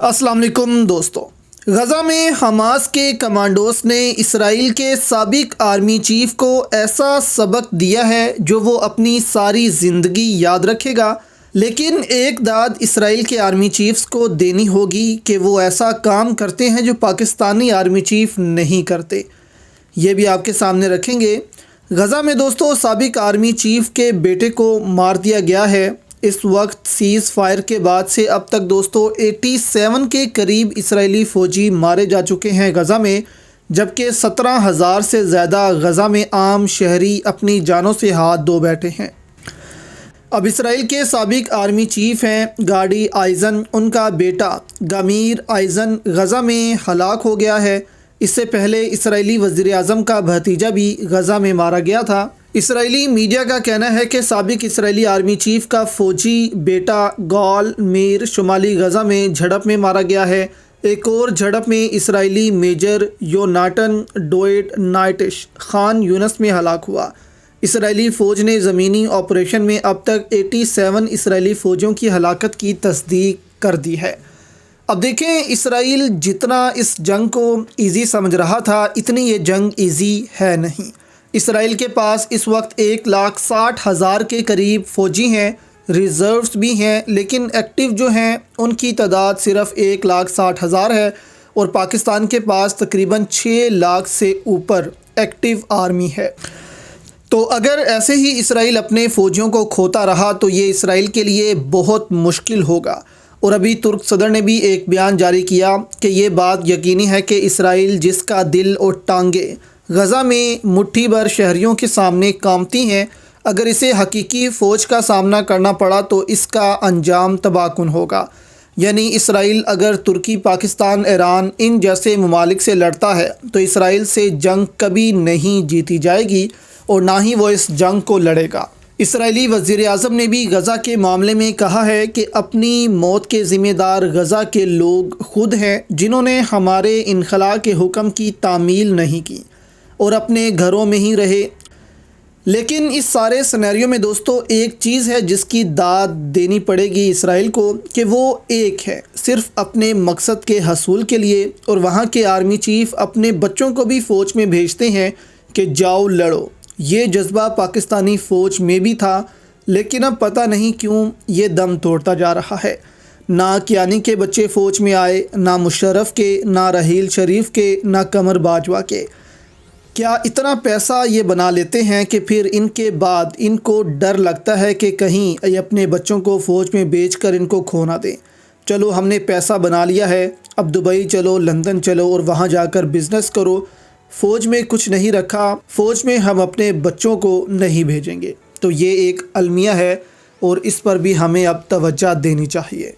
अस्सलाम वालेकुम दोस्तों। गज़ा में हमास के कमांडोस ने इसराइल के साबिक आर्मी चीफ को ऐसा सबक दिया है जो वो अपनी सारी ज़िंदगी याद रखेगा, लेकिन एक दाद इसराइल के आर्मी चीफ्स को देनी होगी कि वो ऐसा काम करते हैं जो पाकिस्तानी आर्मी चीफ नहीं करते। ये भी आपके सामने रखेंगे। गज़ा में दोस्तों साबिक आर्मी चीफ के बेटे को मार दिया गया है। इस वक्त सीज़ फायर के बाद से अब तक दोस्तों 87 के करीब इसराइली फ़ौजी मारे जा चुके हैं गज़ा में, जबकि 17,000 से ज़्यादा गज़ा में आम शहरी अपनी जानों से हाथ धो बैठे हैं। अब इसराइल के साबिक आर्मी चीफ हैं गाडी आइज़न, उनका बेटा गमीर आइज़न गज़ा में हलाक हो गया है। इससे पहले इसराइली वज़ीर आज़म का भतीजा भी गज़ा में मारा गया था। इसराइली मीडिया का कहना है कि साबिक इसराइली आर्मी चीफ का फ़ौजी बेटा गॉल मीर शुमाली गज़ा में झड़प में मारा गया है। एक और झड़प में इसराइली मेजर योनाटन डोएट नाइटिश खान यूनस में हलाक हुआ। इसराइली फ़ौज ने ज़मीनी ऑपरेशन में अब तक 87 इसराइली फ़ौजियों की हलाकत की तस्दीक कर दी है। अब देखें, इसराइल जितना इस जंग को ईज़ी समझ रहा था, इतनी ये जंग ईज़ी है नहीं। इसराइल के पास इस वक्त 1,60,000 के करीब फ़ौजी हैं, रिज़र्व्स भी हैं, लेकिन एक्टिव जो हैं उनकी तादाद सिर्फ़ 1,60,000 है और पाकिस्तान के पास तकरीबन 6 लाख से ऊपर एक्टिव आर्मी है। तो अगर ऐसे ही इसराइल अपने फ़ौजियों को खोता रहा तो ये इसराइल के लिए बहुत मुश्किल होगा। और अभी तुर्क सदर ने भी एक बयान जारी किया कि ये बात यकीनी है कि इसराइल जिसका दिल और टांगे गज़ा में मुट्ठी भर शहरियों के सामने कामती हैं, अगर इसे हकीकी फ़ौज का सामना करना पड़ा तो इसका अंजाम तबाहकुन होगा। यानी इसराइल अगर तुर्की, पाकिस्तान, ईरान इन जैसे ममालिक से लड़ता है तो इसराइल से जंग कभी नहीं जीती जाएगी और ना ही वो इस जंग को लड़ेगा। इसराइली वज़ीर आज़म ने भी गज़ा के मामले में कहा है कि अपनी मौत के ज़िम्मेदार गज़ा के लोग खुद हैं, जिन्होंने हमारे इनखला के हुक्म की तामील नहीं की और अपने घरों में ही रहे। लेकिन इस सारे सिनेरियो में दोस्तों एक चीज़ है जिसकी दाद देनी पड़ेगी इसराइल को, कि वो एक है सिर्फ़ अपने मकसद के हसूल के लिए। और वहाँ के आर्मी चीफ़ अपने बच्चों को भी फ़ौज में भेजते हैं कि जाओ लड़ो। ये जज्बा पाकिस्तानी फ़ौज में भी था, लेकिन अब पता नहीं क्यों ये दम तोड़ता जा रहा है। ना कियानी के बच्चे फ़ौज में आए, ना मुशर्रफ के, ना रहील शरीफ के, ना कमर बाजवा के। क्या इतना पैसा ये बना लेते हैं कि फिर इनके बाद इनको डर लगता है कि कहीं ये अपने बच्चों को फ़ौज में बेचकर इनको खो ना दें। चलो हमने पैसा बना लिया है, अब दुबई चलो, लंदन चलो और वहाँ जाकर बिज़नेस करो। फ़ौज में कुछ नहीं रखा, फ़ौज में हम अपने बच्चों को नहीं भेजेंगे। तो ये एक अलमिया है और इस पर भी हमें अब तवज्जो देनी चाहिए।